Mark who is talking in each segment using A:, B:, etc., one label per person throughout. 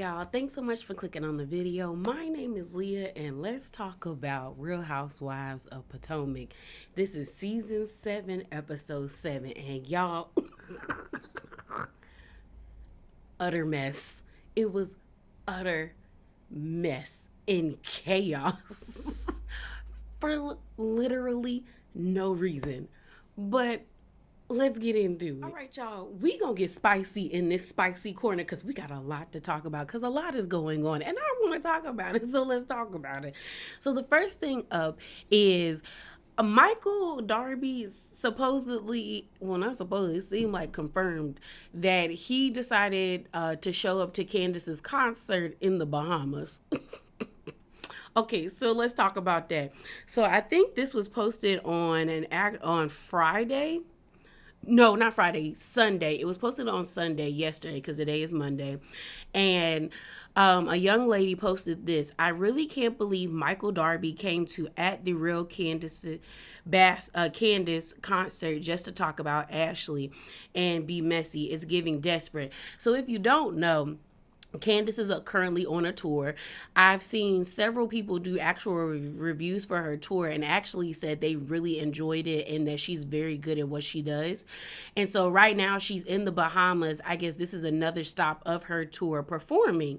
A: y'all. Thanks so much for clicking on the video. My name is Leah, and let's talk about Real Housewives of Potomac. This is season 7, episode 7, and y'all, utter mess. It was utter mess and chaos for literally no reason. But let's get into it. All right, y'all. We gonna get spicy in this spicy corner because we got a lot to talk about because a lot is going on and I want to talk about it. So let's talk about it. So the first thing up is Michael Darby supposedly, well, not supposedly, it seemed like confirmed that he decided to show up to Candace's concert in the Bahamas. Okay, so let's talk about that. So I think this was posted on Friday. No, not Friday, Sunday. It was posted on Sunday, yesterday, because today is Monday. And a young lady posted this. I really can't believe Michael Darby came to at the real Candace concert just to talk about Ashley and be messy. It's giving desperate. So if you don't know, Candace is currently on a tour. I've seen several people do actual reviews for her tour and actually said they really enjoyed it and that she's very good at what she does. And so right now she's in the Bahamas. I guess this is another stop of her tour performing.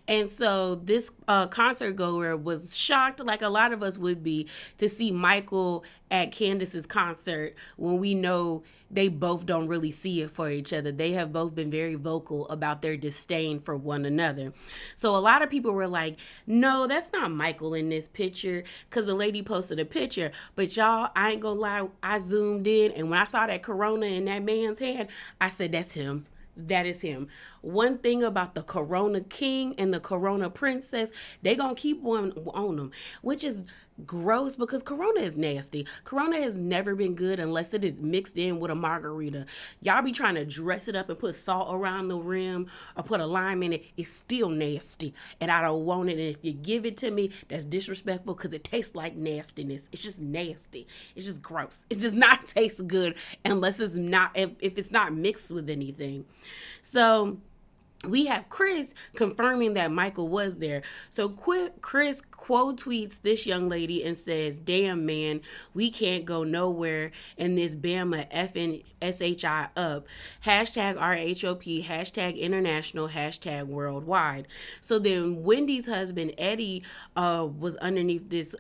A: And so this concert goer was shocked, like a lot of us would be, to see Michael at Candace's concert when we know they both don't really see it for each other. They have both been very vocal about their disdain for one another. So a lot of people were like, no, that's not Michael in this picture, because the lady posted a picture. But y'all, I ain't gonna lie, I zoomed in, and when I saw that Corona in that man's hand, I said, that's him. That is him. One thing about the Corona King and the Corona Princess, they gonna keep one on them, which is gross because Corona is nasty. Corona has never been good unless it is mixed in with a margarita. Y'all be trying to dress it up and put salt around the rim or put a lime in it. It's still nasty, and I don't want it. And if you give it to me, that's disrespectful because it tastes like nastiness. It's just nasty. It's just gross. It does not taste good unless it's not if it's not mixed with anything. So we have Chris confirming that Michael was there. So Chris quote tweets this young lady and says, damn, man, we can't go nowhere in this Bama effing SHI up. Hashtag RHOP, hashtag international, hashtag worldwide. So then Wendy's husband, Eddie, was underneath this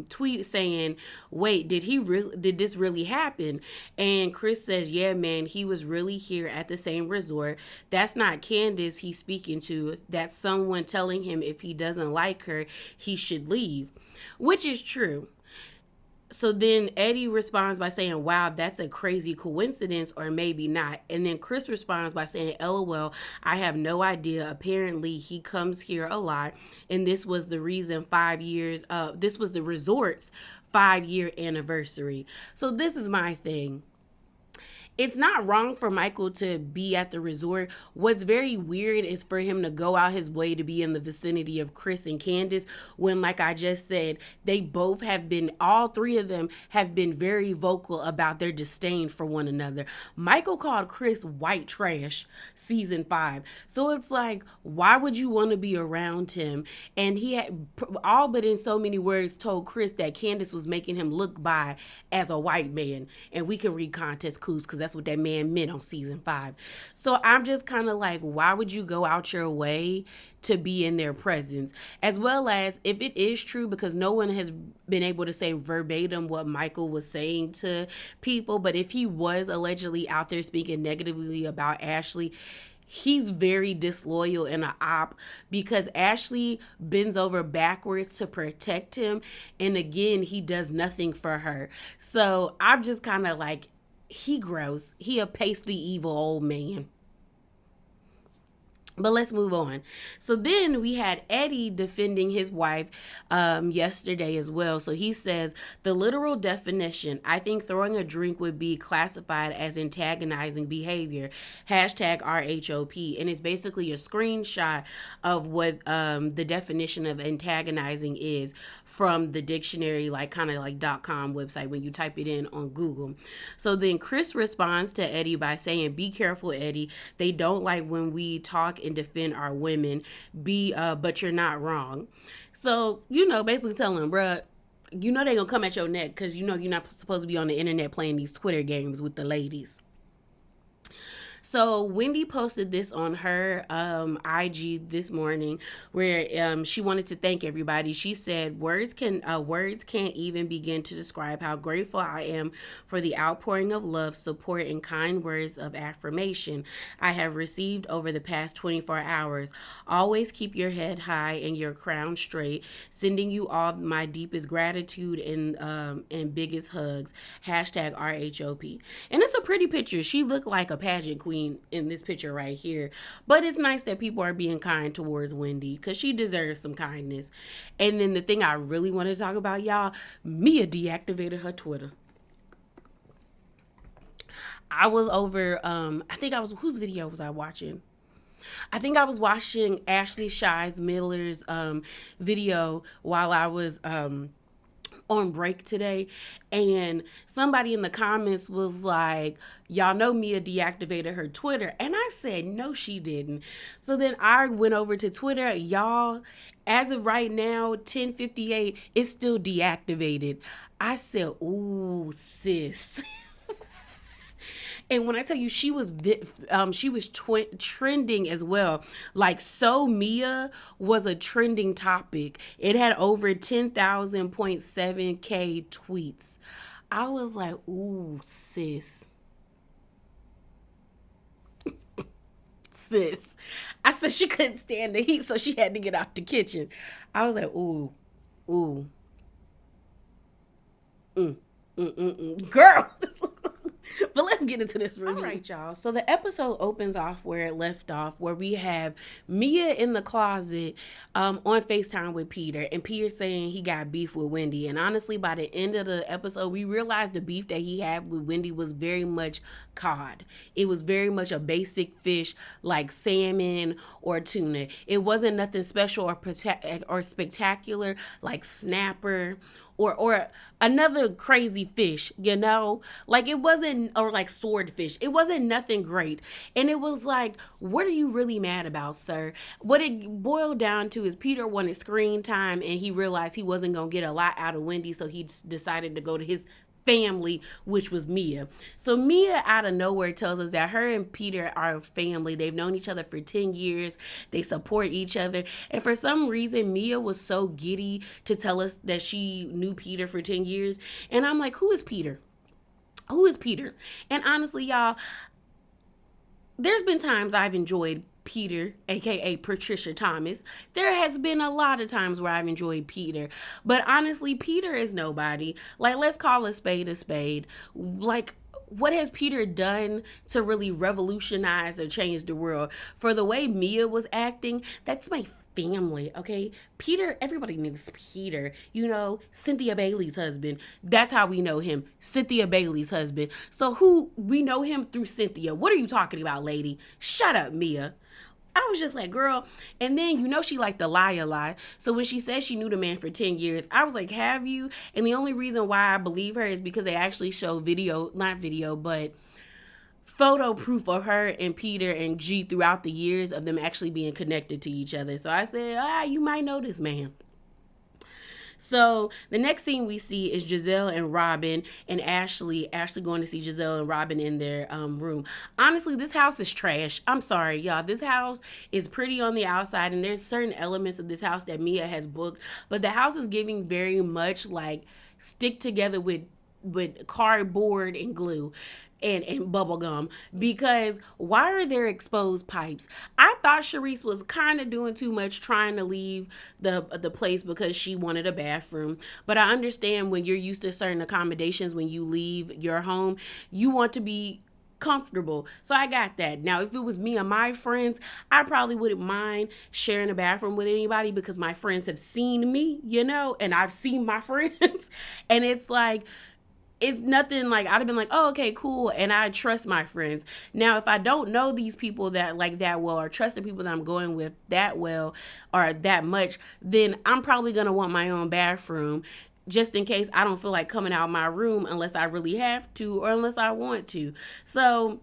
A: tweet saying, wait, did this really happen? And Chris says, yeah, man, he was really here at the same resort. That's not Candace he's speaking to. That's someone telling him if he doesn't like her, he should leave, which is true. So then Eddie responds by saying, wow, that's a crazy coincidence, or maybe not. And then Chris responds by saying, LOL, I have no idea. Apparently he comes here a lot. And this was the reason this was the resort's 5-year anniversary. So this is my thing. It's not wrong for Michael to be at the resort. What's very weird is for him to go out his way to be in the vicinity of Chris and Candace when, like I just said, all three of them have been very vocal about their disdain for one another. Michael called Chris white trash season 5. So it's like, why would you want to be around him? And he had all but in so many words told Chris that Candace was making him look by as a white man. And we can read context clues because that's what that man meant on season 5. So I'm just kind of like, why would you go out your way to be in their presence? As well as if it is true, because no one has been able to say verbatim what Michael was saying to people, but if he was allegedly out there speaking negatively about Ashley, he's very disloyal and an op, because Ashley bends over backwards to protect him, and again, he does nothing for her. So I'm just kind of like, he gross. He a pasty evil old man. But let's move on. So then we had Eddie defending his wife yesterday as well. So he says, the literal definition, I think throwing a drink would be classified as antagonizing behavior. Hashtag RHOP. And it's basically a screenshot of what the definition of antagonizing is from the dictionary, like kind of like .com website when you type it in on Google. So then Chris responds to Eddie by saying, be careful, Eddie. They don't like when we talk and defend our women. But you're not wrong. So, basically telling them, bruh, they gonna come at your neck because you're not supposed to be on the internet playing these Twitter games with the ladies. So Wendy posted this on her IG this morning, where she wanted to thank everybody. She said, words can't even begin to describe how grateful I am for the outpouring of love, support, and kind words of affirmation I have received over the past 24 hours. Always keep your head high and your crown straight. Sending you all my deepest gratitude and biggest hugs. Hashtag RHOP. And it's a pretty picture. She looked like a pageant queen in this picture right here. But it's nice that people are being kind towards Wendy because she deserves some kindness. And then the thing I really want to talk about, y'all, Mia deactivated her Twitter. I was over, whose video was I watching? I think I was watching Ashley Shies Miller's video while I was on break today, and somebody in the comments was like, y'all know Mia deactivated her Twitter, and I said no she didn't. So then I went over to Twitter. Y'all, as of right now 10:58, it's still deactivated. I said, ooh, sis. And when I tell you, she was trending as well. Like, So Mia was a trending topic. It had over 10,000.7K tweets. I was like, ooh, sis. Sis. I said she couldn't stand the heat, so she had to get out the kitchen. I was like, ooh, ooh. Girl. But let's get into this review. All right, y'all. So the episode opens off where it left off, where we have Mia in the closet on FaceTime with Peter, and Peter saying he got beef with Wendy. And honestly, by the end of the episode, we realized the beef that he had with Wendy was very much cod. It was very much a basic fish like salmon or tuna. It wasn't nothing special or spectacular like snapper or another crazy fish, like it wasn't, or like swordfish. It wasn't nothing great. And it was like, what are you really mad about, sir? What it boiled down to is Peter wanted screen time, and he realized he wasn't going to get a lot out of Wendy, so he decided to go to his family, which was Mia. So Mia out of nowhere tells us that her and Peter are family. They've known each other for 10 years. They support each other. And for some reason, Mia was so giddy to tell us that she knew Peter for 10 years. And I'm like, who is Peter? Who is Peter? And honestly, y'all, there's been times I've enjoyed Peter, aka Patricia Thomas. There has been a lot of times where I've enjoyed Peter, but honestly, Peter is nobody. Like, let's call a spade a spade. Like, what has Peter done to really revolutionize or change the world? For the way Mia was acting, that's my family, okay? Peter, everybody knows Peter, Cynthia Bailey's husband. That's how we know him, Cynthia Bailey's husband. So who we know him through Cynthia. What are you talking about, lady? Shut up, Mia. I was just like, girl. And then, she liked to lie a lot. So when she said she knew the man for 10 years, I was like, have you? And the only reason why I believe her is because they actually show photo proof of her and Peter and G throughout the years of them actually being connected to each other. So I said, you might know this man. So the next scene we see is Giselle and Robin and Ashley going to see Giselle and Robin in their room. Honestly, this house is trash. I'm sorry, y'all. This house is pretty on the outside, and there's certain elements of this house that Mia has booked, but the house is giving very much like stick together with cardboard and glue and bubble gum, because why are there exposed pipes? I thought Charisse was kind of doing too much trying to leave the place because she wanted a bathroom, but I understand when you're used to certain accommodations, when you leave your home, you want to be comfortable. So I got that. Now, if it was me and my friends, I probably wouldn't mind sharing a bathroom with anybody because my friends have seen me, and I've seen my friends, and it's like, it's nothing like, I'd have been like, oh, okay, cool. And I trust my friends. Now, if I don't know these people that well, or trust the people that I'm going with that well or that much, then I'm probably going to want my own bathroom just in case I don't feel like coming out of my room unless I really have to or unless I want to. So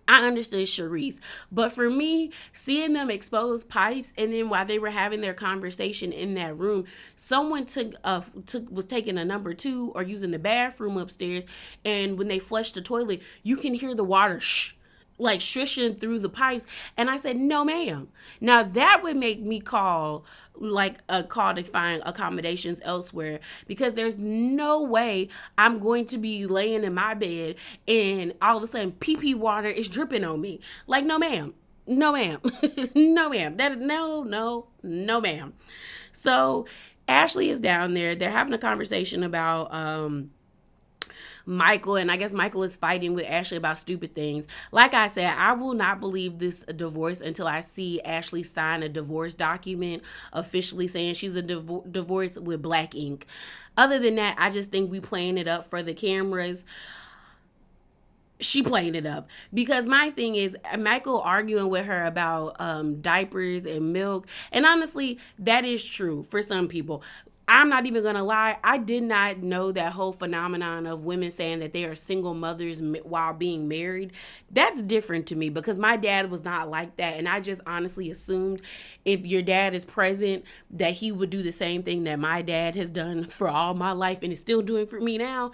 A: I understood Charisse, but for me, seeing them expose pipes, and then while they were having their conversation in that room, someone was taking a number two or using the bathroom upstairs, and when they flushed the toilet, you can hear the water like shushing through the pipes. And I said, no, ma'am. Now that would make me call like a call to find accommodations elsewhere, because there's no way I'm going to be laying in my bed and all of a sudden pee pee water is dripping on me. Like, no, ma'am. No, ma'am. No, ma'am. No, ma'am. So Ashley is down there. They're having a conversation about Michael, and I guess Michael is fighting with Ashley about stupid things. Like I said, I will not believe this divorce until I see Ashley sign a divorce document officially saying she's a divorce with black ink. Other than that, I just think we playing it up for the cameras. She playing it up, because my thing is Michael arguing with her about diapers and milk, and honestly that is true for some people. I'm not even gonna lie, I did not know that whole phenomenon of women saying that they are single mothers while being married. That's different to me, because my dad was not like that, and I just honestly assumed if your dad is present that he would do the same thing that my dad has done for all my life and is still doing for me now.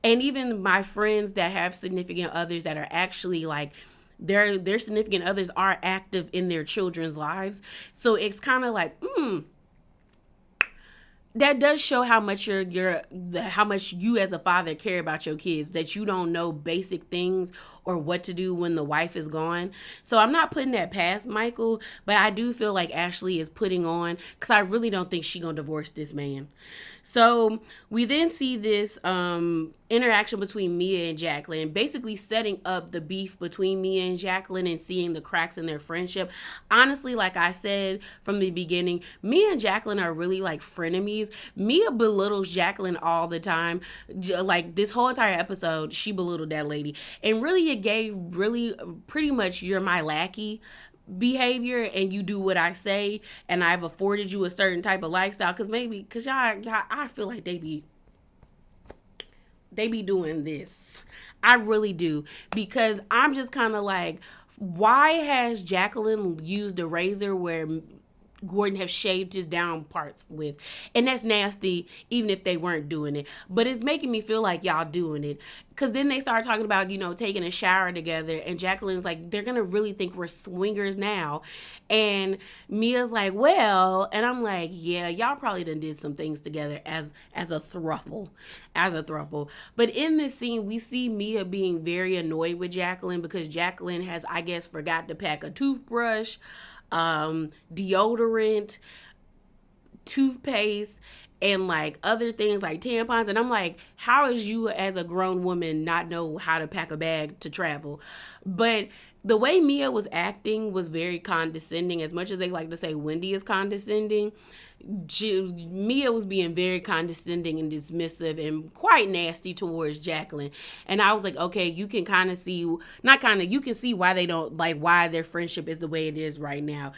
A: And even my friends that have significant others that are actually like their significant others are active in their children's lives. So it's kind of like, that does show how much how much you as a father care about your kids, that you don't know basic things or what to do when the wife is gone. So I'm not putting that past Michael, but I do feel like Ashley is putting on, because I really don't think she gonna divorce this man. So we then see this interaction between Mia and Jacqueline, basically setting up the beef between Mia and Jacqueline and seeing the cracks in their friendship. Honestly, like I said from the beginning, Mia and Jacqueline are really like frenemies. Mia belittles Jacqueline all the time. Like this whole entire episode, she belittled that lady. And really, it gave really pretty much you're my lackey behavior, and you do what I say, and I've afforded you a certain type of lifestyle, because y'all, I feel like they be doing this. I really do, because I'm just kind of like, why has Jacqueline used a razor where Gordon have shaved his down parts with? And that's nasty, even if they weren't doing it. But it's making me feel like y'all doing it. Because then they start talking about, taking a shower together. And Jacqueline's like, they're going to really think we're swingers now. And Mia's like, well, and I'm like, yeah, y'all probably done did some things together as a throuple. But in this scene, we see Mia being very annoyed with Jacqueline, because Jacqueline has, I guess, forgot to pack a toothbrush, deodorant, toothpaste, and like other things like tampons. And I'm like, how is you as a grown woman not know how to pack a bag to travel? But the way Mia was acting was very condescending. As much as they like to say Wendy is condescending, Mia was being very condescending and dismissive and quite nasty towards Jacqueline. And I was like, okay, you can kind of see, you can see why they don't, like, why their friendship is the way it is right now.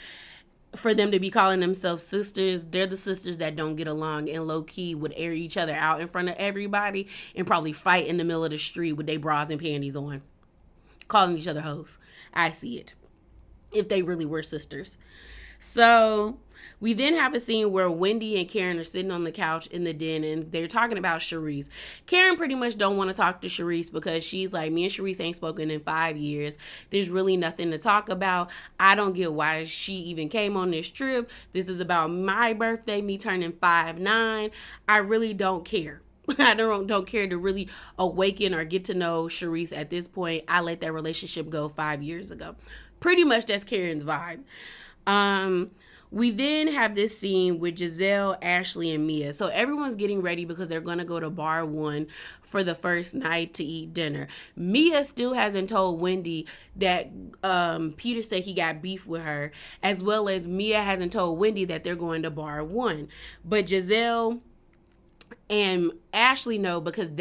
A: For them to be calling themselves sisters, they're the sisters that don't get along and low key would air each other out in front of everybody and probably fight in the middle of the street with their bras and panties on, calling each other hoes. I see it. If they really were sisters. So we then have a scene where Wendy and Karen are sitting on the couch in the den, and they're talking about Charisse. Karen pretty much don't want to talk to Charisse, because she's like, me and Charisse ain't spoken in 5 years. There's really nothing to talk about. I don't get why she even came on this trip. This is about my birthday, me turning 5'9". I really don't care. I don't care to really awaken or get to know Charisse at this point. I let that relationship go 5 years ago. Pretty much that's Karen's vibe. We then have this scene with Giselle, Ashley, and Mia. So everyone's getting ready because they're going to go to bar 1 for the first night to eat dinner. Mia still hasn't told Wendy that Peter said he got beef with her, as well as Mia hasn't told Wendy that they're going to bar 1. But Giselle And Ashley know because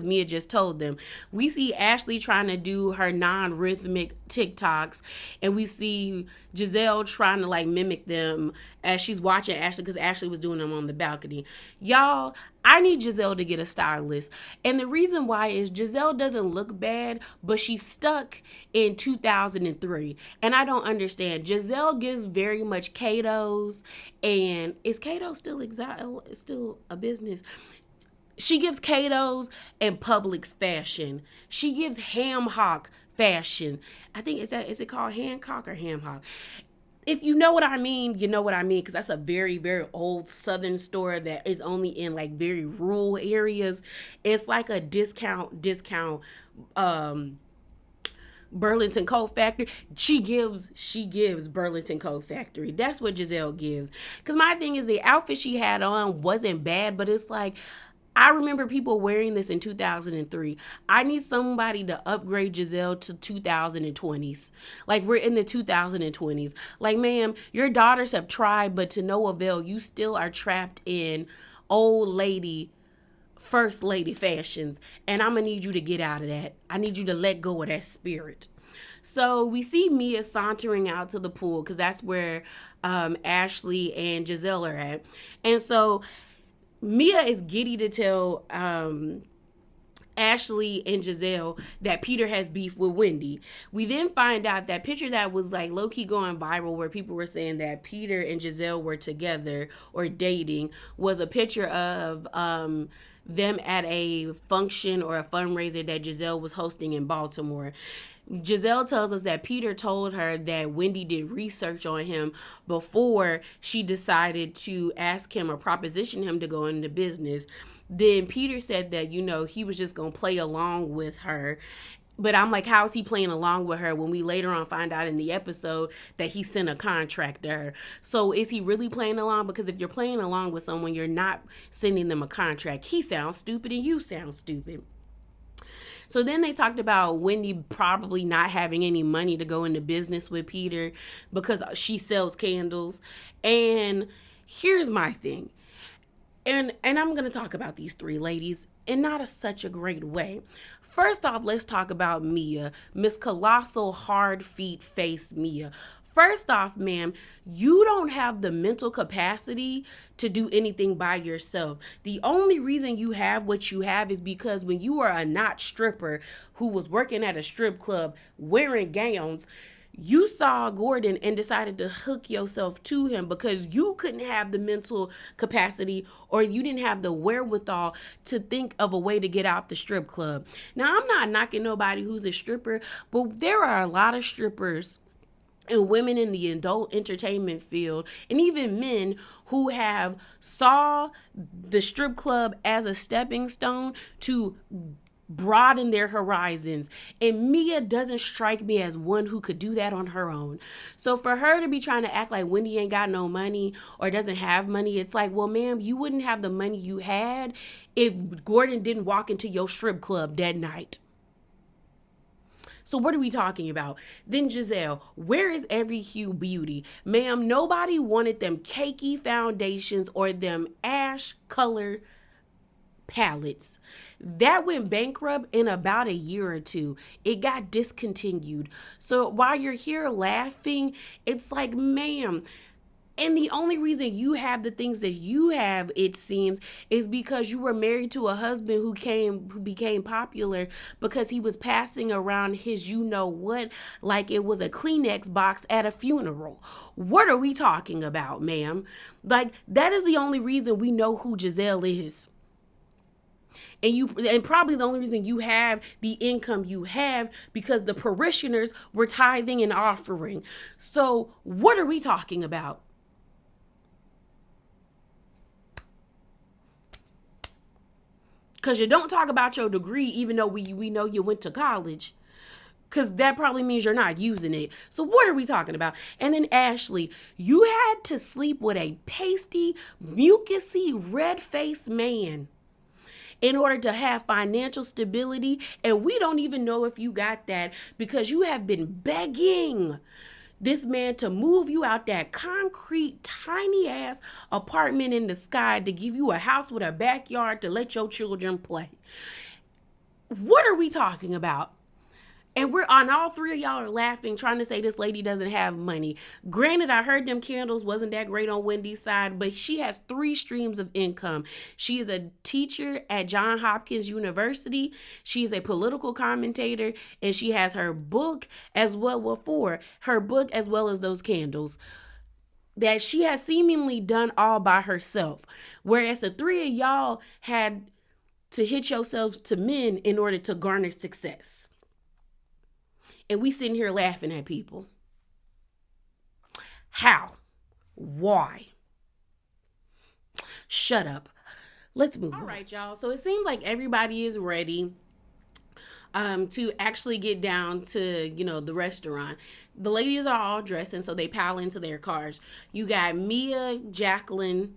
A: Mia just told them. We see Ashley trying to do her non-rhythmic TikToks, and we see Giselle trying to like mimic them as she's watching Ashley because Ashley was doing them on the balcony. Y'all, I need Giselle to get a stylist. And the reason why is Giselle doesn't look bad, but she's stuck in 2003. And I don't understand. Giselle gives very much Cato's. And is Cato still a business? She gives Cato's and Publix fashion. She gives Ham Hock fashion. I think is it called Hancock or Ham Hock? If you know what I mean, you know what I mean, because that's a very, very old Southern store that is only in like very rural areas. It's like a discount Burlington Coat Factory. She gives Burlington Coat Factory. That's what Giselle gives. Because my thing is the outfit she had on wasn't bad, but it's like, I remember people wearing this in 2003. I need somebody to upgrade Giselle to 2020s. Like, we're in the 2020s. Like, ma'am, your daughters have tried, but to no avail. You still are trapped in old lady, first lady fashions. And I'm going to need you to get out of that. I need you to let go of that spirit. So we see Mia sauntering out to the pool because that's where Ashley and Giselle are at. And so Mia is giddy to tell Ashley and Giselle that Peter has beef with Wendy. We then find out that picture that was like low-key going viral where people were saying that Peter and Giselle were together or dating was a picture of them at a function or a fundraiser that Giselle was hosting in Baltimore. Giselle tells us that Peter told her that Wendy did research on him before she decided to ask him or proposition him to go into business. Then Peter said that, he was just going to play along with her. But I'm like, how is he playing along with her when we later on find out in the episode that he sent a contract to her? So is he really playing along? Because if you're playing along with someone, you're not sending them a contract. He sounds stupid and you sound stupid. So then they talked about Wendy probably not having any money to go into business with Peter because she sells candles. And here's my thing. And I'm going to talk about these three ladies in not such a great way. First off, let's talk about Mia, Miss Colossal Hard Feet Face Mia. First off, ma'am, you don't have the mental capacity to do anything by yourself. The only reason you have what you have is because when you are a not stripper who was working at a strip club wearing gowns, you saw Gordon and decided to hook yourself to him because you couldn't have the mental capacity or you didn't have the wherewithal to think of a way to get out the strip club. Now, I'm not knocking nobody who's a stripper, but there are a lot of strippers and women in the adult entertainment field, and even men who have saw the strip club as a stepping stone to broaden their horizons. And Mia doesn't strike me as one who could do that on her own. So for her to be trying to act like Wendy ain't got no money or doesn't have money, it's like, well, ma'am, you wouldn't have the money you had if Gordon didn't walk into your strip club that night. So what are we talking about? Then Giselle, where is every hue beauty? Ma'am, nobody wanted them cakey foundations or them ash color palettes. That went bankrupt in about a year or two. It got discontinued. So while you're here laughing, it's like, ma'am, and the only reason you have the things that you have, it seems, is because you were married to a husband who became popular because he was passing around his you-know-what like it was a Kleenex box at a funeral. What are we talking about, ma'am? Like, that is the only reason we know who Giselle is. And probably the only reason you have the income you have because the parishioners were tithing and offering. So what are we talking about? Because you don't talk about your degree, even though we know you went to college. Because that probably means you're not using it. So what are we talking about? And then Ashley, you had to sleep with a pasty, mucusy, red-faced man in order to have financial stability. And we don't even know if you got that because you have been begging this man to move you out that concrete tiny ass apartment in the sky to give you a house with a backyard to let your children play. What are we talking about? And we're on, all three of y'all are laughing, trying to say this lady doesn't have money. Granted, I heard them candles wasn't that great on Wendy's side, but she has 3 streams of income. She is a teacher at Johns Hopkins University. She is a political commentator, and she has her book as well, her book as well as those candles that she has seemingly done all by herself. Whereas the 3 of y'all had to hitch yourselves to men in order to garner success. And we sitting here laughing at people. How? Why? Shut up. Let's move on. All right, y'all. So it seems like everybody is ready to actually get down to, the restaurant. The ladies are all dressed, and so they pile into their cars. You got Mia, Jacqueline,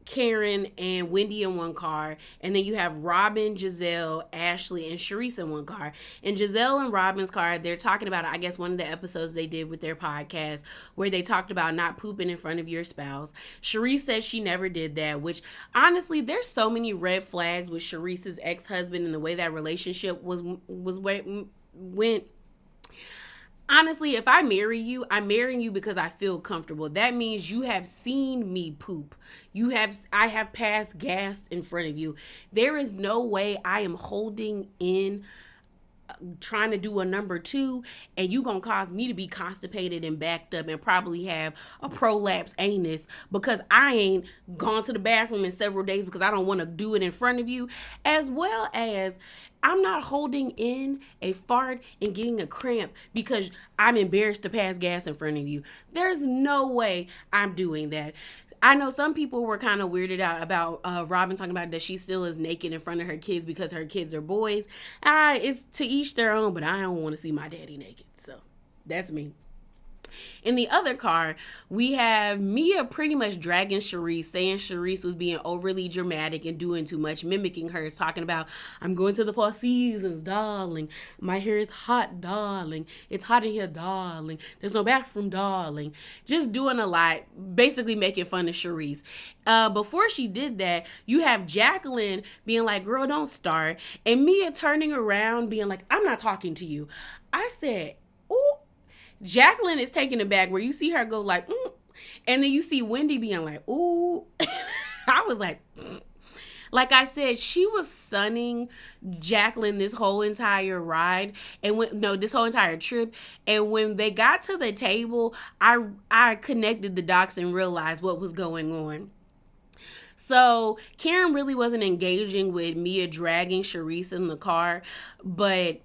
A: Karen, and Wendy in one car, and then you have Robin, Giselle, Ashley, and Charisse in one car. In Giselle and Robin's car, they're talking about, I guess, one of the episodes they did with their podcast where they talked about not pooping in front of your spouse. Charisse says she never did that, which honestly, there's so many red flags with Charisse's ex-husband and the way that relationship went. Honestly, if I marry you, I'm marrying you because I feel comfortable. That means you have seen me poop. I have passed gas in front of you. There is no way I am holding in trying to do a number 2 and you gonna cause me to be constipated and backed up and probably have a prolapse anus because I ain't gone to the bathroom in several days because I don't want to do it in front of you, as well as I'm not holding in a fart and getting a cramp because I'm embarrassed to pass gas in front of you. There's no way I'm doing that. I know some people were kind of weirded out about Robin talking about that she still is naked in front of her kids because her kids are boys. It's to each their own, but I don't want to see my daddy naked. So that's me. In the other car, we have Mia pretty much dragging Charisse, saying Charisse was being overly dramatic and doing too much, mimicking her, talking about, I'm going to the 4 Seasons, darling. My hair is hot, darling. It's hot in here, darling. There's no bathroom, darling. Just doing a lot, basically making fun of Charisse. Before she did that, you have Jacqueline being like, girl, don't start. And Mia turning around being like, I'm not talking to you. I said, ooh. Jacqueline is taken aback where you see her go like, and then you see Wendy being like, ooh. I was like, like I said, she was sunning Jacqueline this whole entire ride this whole entire trip. And when they got to the table, I connected the dots and realized what was going on. So Karen really wasn't engaging with Mia dragging Charisse in the car, but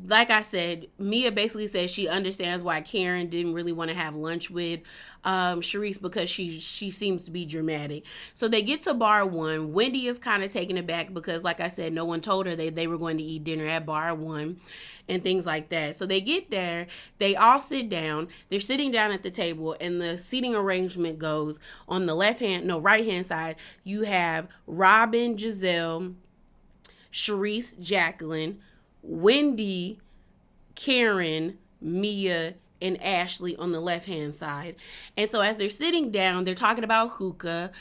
A: like I said, Mia basically says she understands why Karen didn't really want to have lunch with Charisse because she seems to be dramatic. So they get to bar 1. Wendy is kind of taken aback because, like I said, no one told her they were going to eat dinner at bar 1 and things like that. So they get there. They all sit down. They're sitting down at the table, and the seating arrangement goes on the right hand side. You have Robin, Giselle, Charisse, Jacqueline, Wendy, Karen, Mia, and Ashley on the left-hand side. And so as they're sitting down, they're talking about hookah.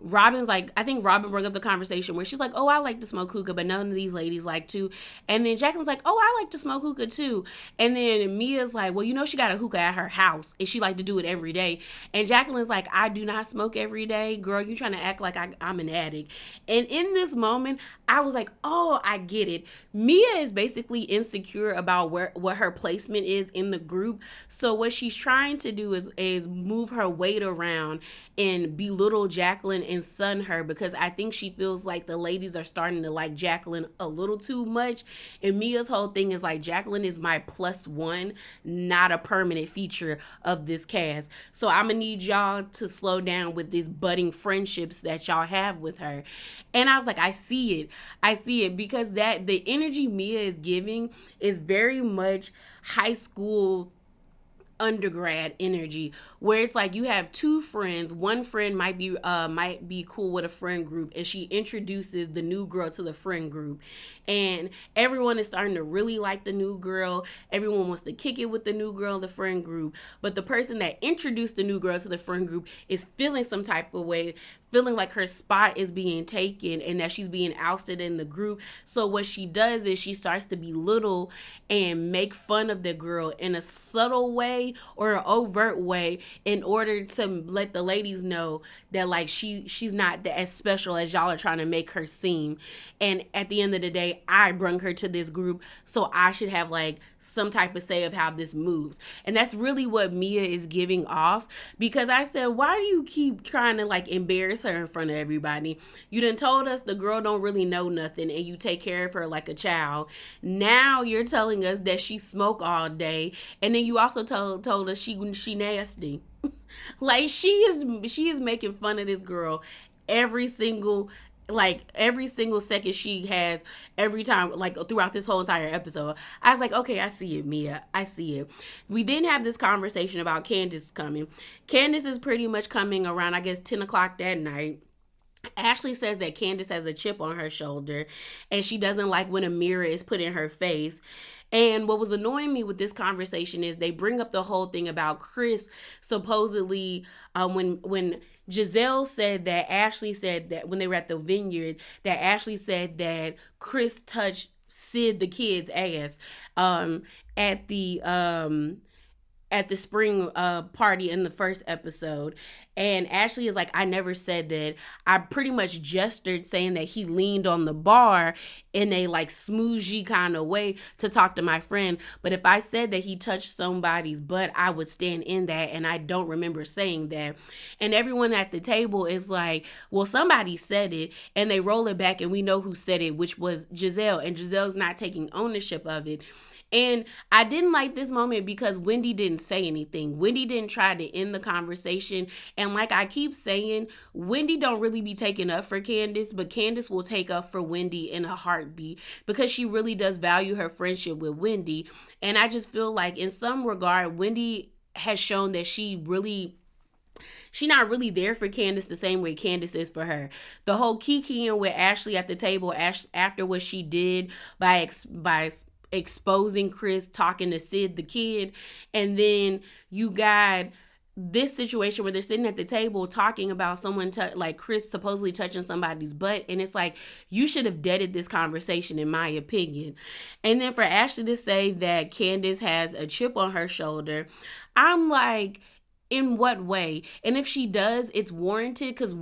A: Robin's like, I think Robin brought up the conversation where she's like, oh, I like to smoke hookah, but none of these ladies like to. And then Jacqueline's like, oh, I like to smoke hookah too. And then Mia's like, well, she got a hookah at her house and she like to do it every day. And Jacqueline's like, I do not smoke every day. Girl, you trying to act like I'm an addict. And in this moment, I was like, oh, I get it. Mia is basically insecure about what her placement is in the group. So what she's trying to do is move her weight around and belittle Jacqueline and sun her, because I think she feels like the ladies are starting to like Jacqueline a little too much. And Mia's whole thing is like, Jacqueline is my +1, not a permanent feature of this cast. So I'm gonna need y'all to slow down with these budding friendships that y'all have with her. And I was like, I see it because that the energy Mia is giving is very much high school undergrad energy where it's like you have two friends. One friend might be cool with a friend group, and she introduces the new girl to the friend group, and everyone is starting to really like the new girl. Everyone wants to kick it with the new girl in the friend group, but the person that introduced the new girl to the friend group is feeling some type of way, feeling like her spot is being taken and that she's being ousted in the group. So what she does is she starts to belittle and make fun of the girl in a subtle way or an overt way in order to let the ladies know that like she's not as special as y'all are trying to make her seem. And at the end of the day, I brung her to this group, so I should have like some type of say of how this moves. And that's really what Mia is giving off, because I said, why do you keep trying to like embarrass her in front of everybody? You done told us the girl don't really know nothing and you take care of her like a child. Now you're telling us that she smoke all day, and then you also told us she nasty. Like she is making fun of this girl every single every single second she has, every time, like throughout this whole entire episode. I was like, okay, I see it, Mia. I see it. We didn't have this conversation about Candace coming. Candace is pretty much coming around, I guess, 10 o'clock that night. Ashley says that Candace has a chip on her shoulder and she doesn't like when a mirror is put in her face. And what was annoying me with this conversation is they bring up the whole thing about Chris supposedly when Giselle said that Ashley said that when they were at the vineyard, that Ashley said that Chris touched Sid the kid's ass at the spring party in the first episode. And Ashley is like, I never said that. I pretty much gestured saying that he leaned on the bar in a like smoothie kind of way to talk to my friend. But if I said that he touched somebody's butt, I would stand in that. And I don't remember saying that. And everyone at the table is like, well, somebody said it. And they roll it back and we know who said it, which was Giselle. And Giselle's not taking ownership of it. And I didn't like this moment because Wendy didn't say anything. Wendy didn't try to end the conversation. And like I keep saying, Wendy don't really be taking up for Candace, but Candace will take up for Wendy in a heartbeat because she really does value her friendship with Wendy. And I just feel like in some regard, Wendy has shown that she's not really there for Candace the same way Candace is for her. The whole kikiing with Ashley at the table after what she did by exposing Chris talking to Sid the kid, and then you got this situation where they're sitting at the table talking about someone like Chris supposedly touching somebody's butt, and it's like you should have deaded this conversation in my opinion. And then for Ashley to say that Candace has a chip on her shoulder, I'm like, in what way? And if she does, it's warranted, because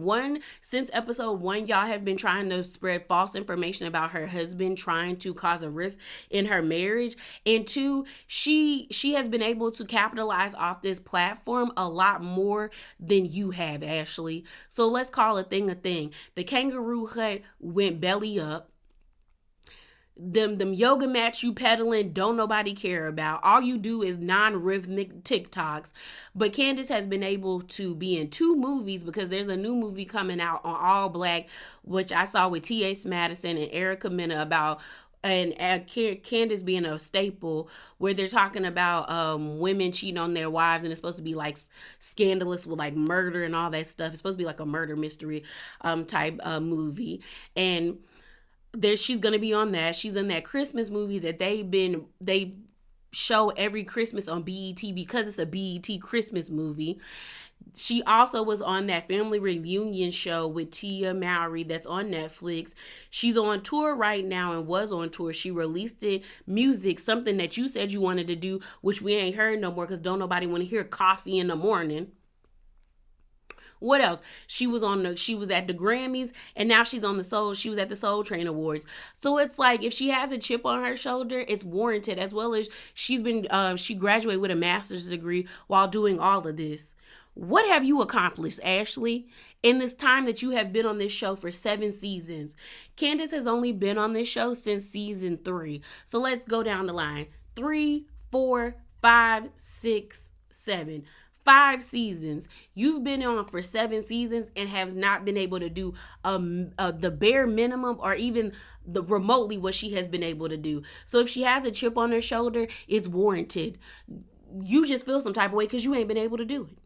A: since episode 1, y'all have been trying to spread false information about her husband trying to cause a rift in her marriage. And 2, she has been able to capitalize off this platform a lot more than you have, Ashley. So let's call a thing a thing. The kangaroo hut went belly up. Them yoga mats you peddling don't nobody care about. All you do is non-rhythmic TikToks. But Candace has been able to be in 2 movies, because there's a new movie coming out on All Black, which I saw with T.S. Madison and Erica Mena about, and Candace being a staple, where they're talking about women cheating on their wives, and it's supposed to be like scandalous with like murder and all that stuff. It's supposed to be like a murder mystery type movie. And she's gonna be on that. She's in that Christmas movie that they show every Christmas on BET because it's a BET Christmas movie. She also was on that family reunion show with Tia Mowry that's on Netflix. She's on tour right now and was on tour. She released music, something that you said you wanted to do, which we ain't heard no more because don't nobody want to hear coffee in the morning. What else? She was at the Grammys, and now she was at the Soul Train Awards. So it's like, if she has a chip on her shoulder, it's warranted, as well as she graduated with a master's degree while doing all of this. What have you accomplished, Ashley, in this time that you have been on this show for 7 seasons? Candace has only been on this show since season 3. So let's go down the line. 3, 4, 5, 6, 7. 5 seasons. You've been on for 7 seasons and have not been able to do the bare minimum or even the remotely what she has been able to do. So if she has a chip on her shoulder, it's warranted. you just feel some type of way because you ain't been able to do it.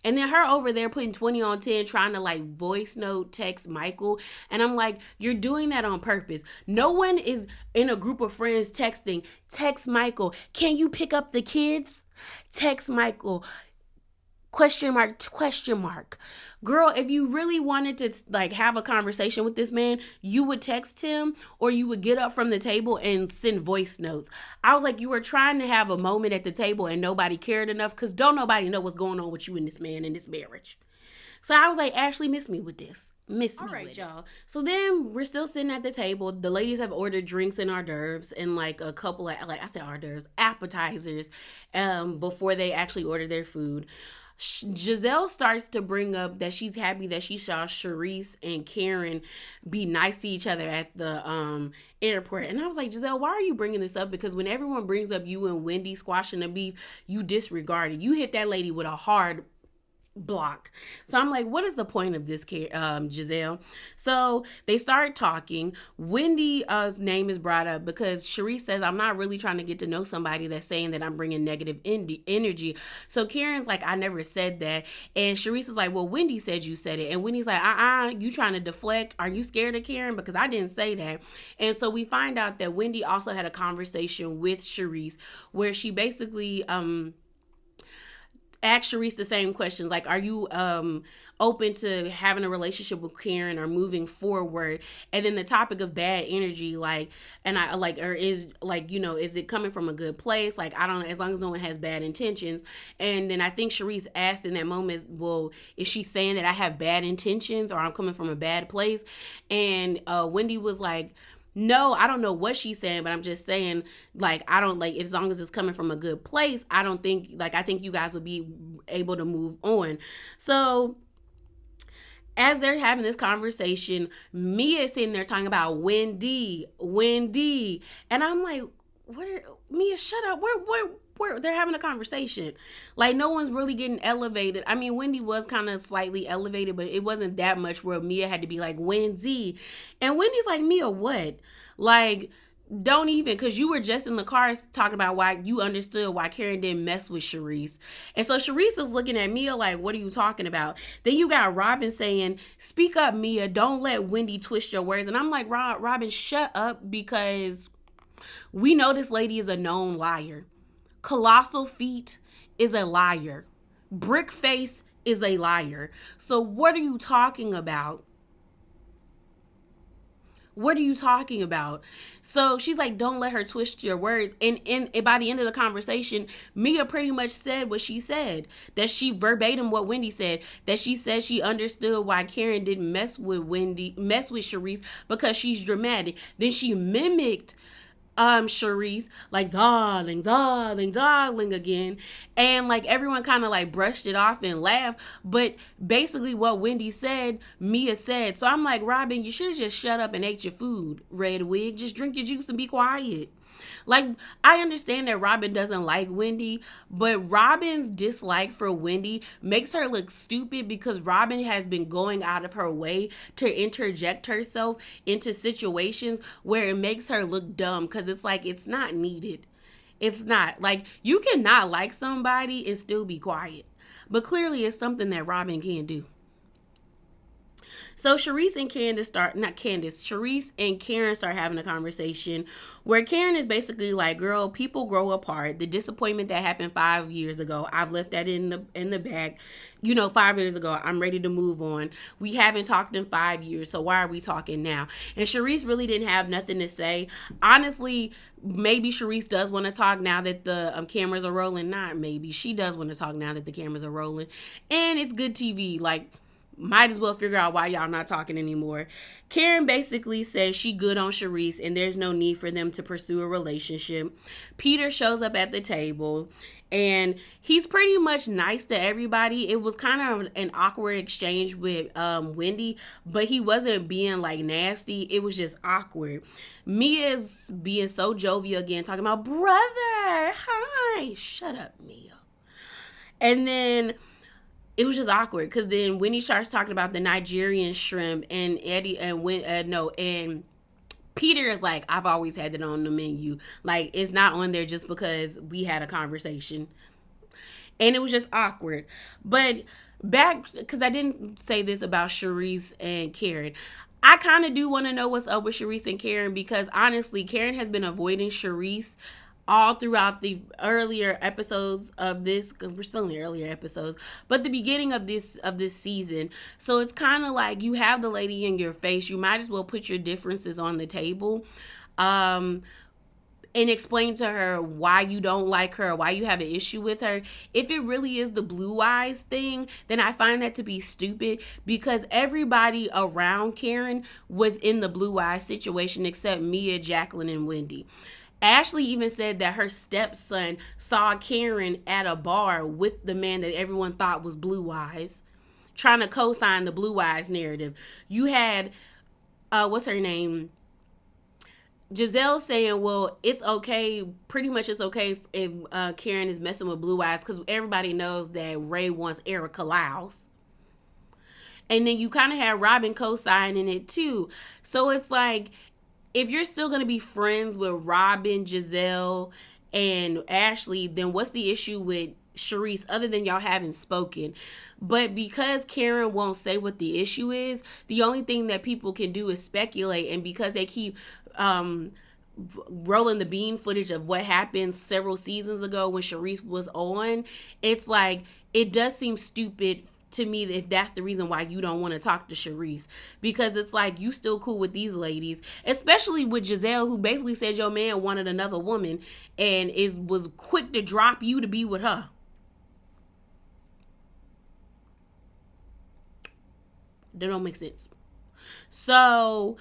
A: And then her over there putting 20 on 10, trying to like voice note text Michael. And I'm like, you're doing that on purpose. No one is in a group of friends texting, text Michael, can you pick up the kids? Text Michael, question mark, question mark. Girl, if you really wanted to like have a conversation with this man, you would text him or you would get up from the table and send voice notes. I was like, you were trying to have a moment at the table and nobody cared enough because don't nobody know what's going on with you and this man in this marriage. So I was like, Ashley, miss me with this. Miss me. All right, y'all. So then we're still sitting at the table. The ladies have ordered drinks and hors d'oeuvres and like a couple of, like I said, hors d'oeuvres, appetizers, before they actually order their food. Giselle starts to bring up that she's happy that she saw Charisse and Karen be nice to each other at the airport. And I was like, Giselle, why are you bringing this up? Because when everyone brings up you and Wendy squashing the beef, you disregard it. You hit that lady with a hard block. So I'm like, what is the point of this, Giselle? So they start talking. Wendy's name is brought up because Charisse says, I'm not really trying to get to know somebody that's saying that I'm bringing negative energy. So Karen's like, I never said that. And Charisse is like, well, Wendy said you said it. And Wendy's like, you trying to deflect? Are you scared of Karen? Because I didn't say that. And so we find out that Wendy also had a conversation with Charisse where she basically ask Charisse the same questions, like, are you open to having a relationship with Karen or moving forward? And then the topic of bad energy, like, and I like, or is like, you know, is it coming from a good place? Like, I don't know, as long as no one has bad intentions. And then I think Charisse asked in that moment, well, is she saying that I have bad intentions or I'm coming from a bad place? And Wendy was like, no, I don't know what she's saying, but I'm just saying, like, I don't, like, as long as it's coming from a good place, I don't think, like, I think you guys would be able to move on. So as they're having this conversation, Mia is sitting there talking about Wendy. And I'm like, Mia, shut up. Where they're having a conversation. Like, no one's really getting elevated. I mean, Wendy was kind of slightly elevated, but it wasn't that much where Mia had to be like, Wendy. And Wendy's like, Mia, what? Like, don't even, because you were just in the car talking about why you understood why Karen didn't mess with Charisse. And so Charisse is looking at Mia like, what are you talking about? Then you got Robin saying, speak up, Mia. Don't let Wendy twist your words. And I'm like, Robin, shut up, because we know this lady is a known liar. Colossal Feet is a liar. Brick Face is a liar. So what are you talking about? What are you talking about? So she's like, don't let her twist your words. And by the end of the conversation, Mia pretty much said what she said. That she verbatim what Wendy said. That she said she understood why Karen didn't mess with Charisse because she's dramatic. Then she mimicked Charisse, like, darling again. And like everyone kind of like brushed it off and laughed. But basically what Wendy said, Mia said. So I'm like, Robin, you should have just shut up and ate your food, Red Wig. Just drink your juice and be quiet. Like, I understand that Robin doesn't like Wendy, but Robin's dislike for Wendy makes her look stupid because Robin has been going out of her way to interject herself into situations where it makes her look dumb because it's like, it's not needed. It's not. Like, you cannot like somebody and still be quiet. But clearly it's something that Robin can do. So Charisse and Charisse and Karen start having a conversation where Karen is basically like, girl, people grow apart. The disappointment that happened 5 years ago, I've left that in the bag. 5 years ago, I'm ready to move on. We haven't talked in 5 years, so why are we talking now? And Charisse really didn't have nothing to say. Honestly, maybe Charisse does want to talk now that the cameras are rolling. Not maybe. She does want to talk now that the cameras are rolling. And it's good TV. Like, might as well figure out why y'all not talking anymore. Karen basically says she good on Charisse and there's no need for them to pursue a relationship. Peter shows up at the table and he's pretty much nice to everybody. It was kind of an awkward exchange with Wendy, but he wasn't being like nasty. It was just awkward. Mia's being so jovial again, talking about brother, hi. Shut up, Mia. And then it was just awkward because then Wendy starts talking about the Nigerian shrimp and Eddie and Peter is like, I've always had it on the menu. Like, it's not on there just because we had a conversation. And it was just awkward. But back, because I didn't say this about Charisse and Karen. I kind of do want to know what's up with Charisse and Karen, because honestly, Karen has been avoiding Charisse all throughout the earlier episodes of this. We're still in the earlier episodes, but the beginning of this season. So it's kind of like, you have the lady in your face. You might as well put your differences on the table. And explain to her why you don't like her, why you have an issue with her. If it really is the blue eyes thing, then I find that to be stupid, because everybody around Karen was in the blue eyes situation except Mia, Jacqueline, and Wendy. Ashley even said that her stepson saw Karen at a bar with the man that everyone thought was blue eyes, trying to co-sign the blue eyes narrative. You had, what's her name? Giselle saying, well, it's okay. Pretty much it's okay if Karen is messing with blue eyes, because everybody knows that Ray wants Erica Lyles. And then you kind of had Robin co-signing it too. So it's like, if you're still going to be friends with Robin, Giselle, and Ashley, then what's the issue with Charisse other than y'all haven't spoken? But because Karen won't say what the issue is, the only thing that people can do is speculate. And because they keep rolling the bean footage of what happened several seasons ago when Charisse was on, it's like, it does seem stupid to me if that's the reason why you don't want to talk to Charisse, because it's like, you still cool with these ladies, especially with Giselle, who basically said your man wanted another woman and was quick to drop you to be with her. That don't make sense. So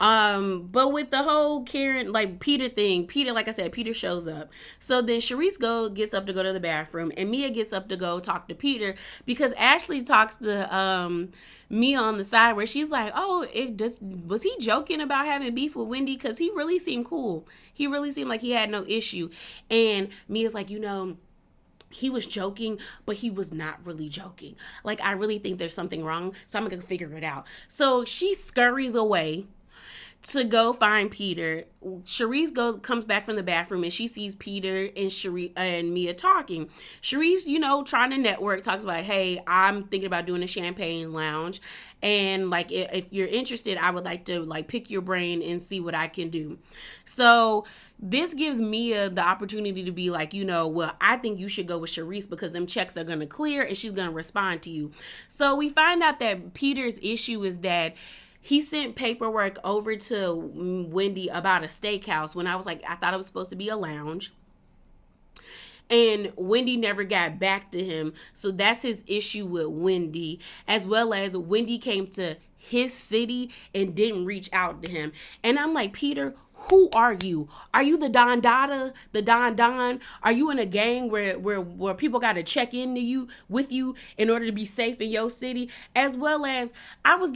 A: but with the whole Karen, like, Peter thing, Peter, like I said, Peter shows up. So then Charisse gets up to go to the bathroom, and Mia gets up to go talk to Peter, because Ashley talks to Mia on the side, where she's like, oh, was he joking about having beef with Wendy? Because he really seemed cool. He really seemed like he had no issue. And Mia's like, he was joking, but he was not really joking. Like, I really think there's something wrong, so I'm going to figure it out. So she scurries away to go find Peter. Charisse comes back from the bathroom, and she sees Peter and Mia talking. Charisse, trying to network, talks about, hey, I'm thinking about doing a champagne lounge, and like, if you're interested, I would like to like pick your brain and see what I can do. So this gives Mia the opportunity to be like, well, I think you should go with Charisse, because them checks are going to clear and she's going to respond to you. So we find out that Peter's issue is that he sent paperwork over to Wendy about a steakhouse when I thought it was supposed to be a lounge. And Wendy never got back to him. So that's his issue with Wendy, as well as Wendy came to his city and didn't reach out to him. And I'm like, Peter, who are you? Are you the Don Dada, the Don Don? Are you in a gang where people got to check in with you in order to be safe in your city? As well as, I was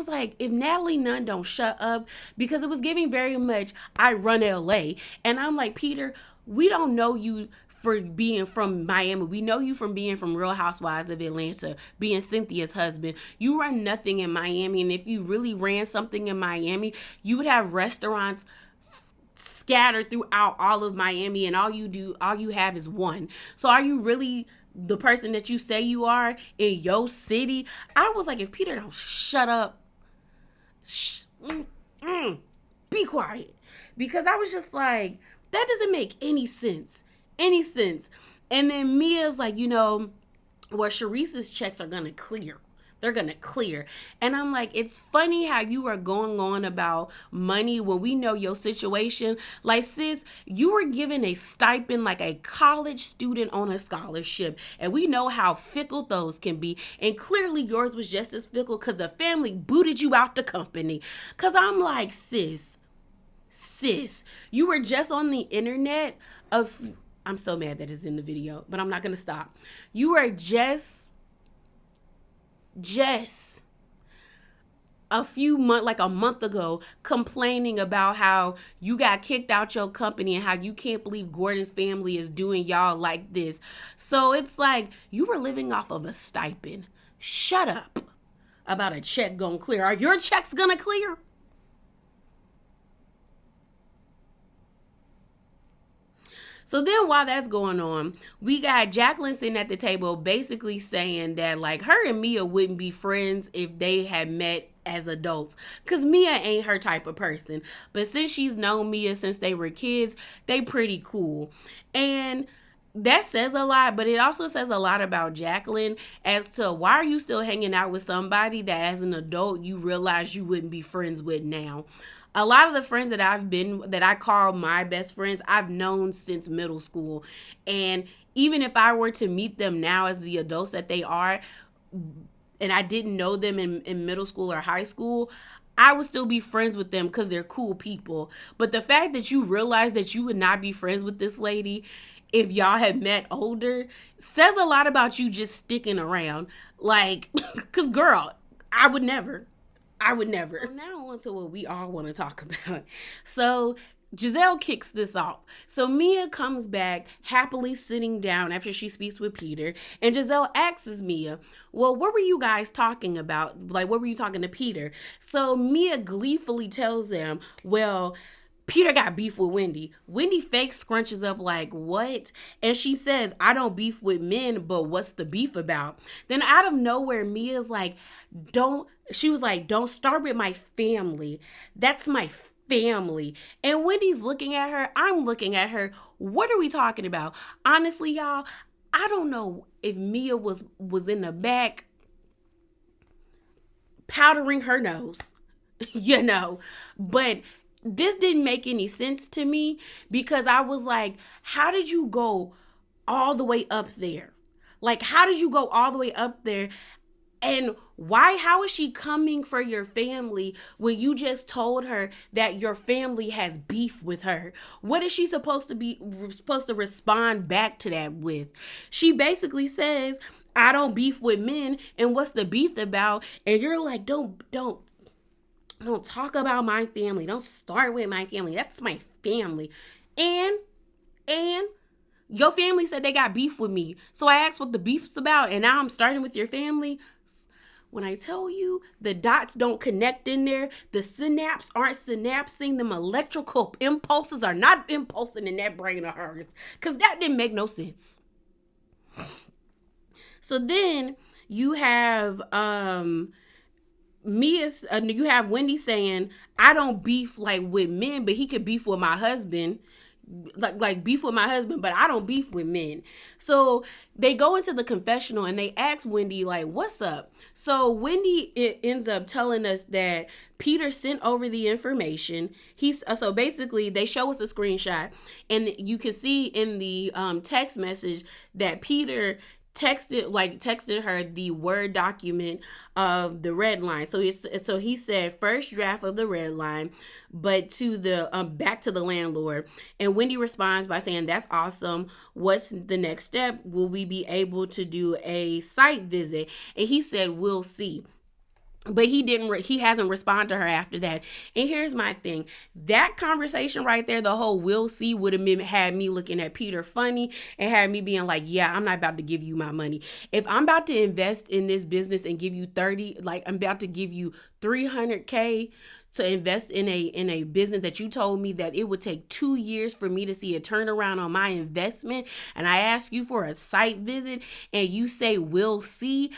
A: like, if Natalie Nunn don't shut up, because it was giving very much, I run LA. And I'm like, Peter, we don't know you for being from Miami. We know you from being from Real Housewives of Atlanta, being Cynthia's husband. You run nothing in Miami. And if you really ran something in Miami, you would have restaurants scattered throughout all of Miami, and all you have is one. So are you really the person that you say you are in your city? I was like, if Peter don't shut up, be quiet. Because I was just like, that doesn't make any sense. And then Mia's like, Charisse's checks are gonna clear. They're going to clear. And I'm like, it's funny how you are going on about money when we know your situation. Like, sis, you were given a stipend like a college student on a scholarship. And we know how fickle those can be. And clearly yours was just as fickle, because the family booted you out the company. Because I'm like, sis, you were just on the internet I'm so mad that it's in the video, but I'm not going to stop. You were just a month ago, complaining about how you got kicked out your company and how you can't believe Gordon's family is doing y'all like this. So it's like, you were living off of a stipend. Shut up about a check gonna clear. Are your checks gonna clear? So then while that's going on, we got Jacqueline sitting at the table basically saying that like her and Mia wouldn't be friends if they had met as adults, because Mia ain't her type of person. But since she's known Mia since they were kids, they pretty cool. And that says a lot, but it also says a lot about Jacqueline as to why are you still hanging out with somebody that as an adult you realize you wouldn't be friends with now. A lot of the friends that I call my best friends, I've known since middle school. And even if I were to meet them now as the adults that they are, and I didn't know them in middle school or high school, I would still be friends with them because they're cool people. But the fact that you realize that you would not be friends with this lady if y'all had met older says a lot about you just sticking around. Like, because girl, I would never. So now on to what we all want to talk about. So Giselle kicks this off. So Mia comes back happily sitting down after she speaks with Peter. And Giselle asks Mia, well, what were you guys talking about? Like, what were you talking to Peter? So Mia gleefully tells them, well, Peter got beef with Wendy. Wendy fake scrunches up like, what? And she says, I don't beef with men, but what's the beef about? Then out of nowhere, Mia's like, she was like, don't start with my family. That's my family. And Wendy's looking at her. I'm looking at her. What are we talking about? Honestly, y'all, I don't know if Mia was in the back powdering her nose, but this didn't make any sense to me because I was like, how did you go all the way up there? Like, how did you go all the way up there? And how is she coming for your family when you just told her that your family has beef with her? What is she supposed to respond back to that with? She basically says, I don't beef with men, and what's the beef about? And you're like, don't talk about my family. Don't start with my family. That's my family. And your family said they got beef with me. So I asked what the beef's about, and now I'm starting with your family. When I tell you the dots don't connect in there, the synapses aren't synapsing, them electrical impulses are not impulsing in that brain of hers. Because that didn't make no sense. So then you have you have Wendy saying, I don't beef like with men, but he could beef with my husband. Like beef with my husband, but I don't beef with men. So they go into the confessional and they ask Wendy, like, what's up? So Wendy ends up telling us that Peter sent over the information. So basically they show us a screenshot, and you can see in the text message that Peter texted her the Word document of the red line. So he said first draft of the red line, but to the back to the landlord. And Wendy responds by saying, that's awesome. What's the next step? Will we be able to do a site visit? And he said, we'll see. But he hasn't responded to her after that. And here's my thing. That conversation right there, the whole we'll see, would have had me looking at Peter funny and had me being like, yeah, I'm not about to give you my money. If I'm about to invest in this business and give you 30, like I'm about to give you $300K to invest in a business that you told me that it would take 2 years for me to see a turnaround on my investment, and I ask you for a site visit and you say we'll see,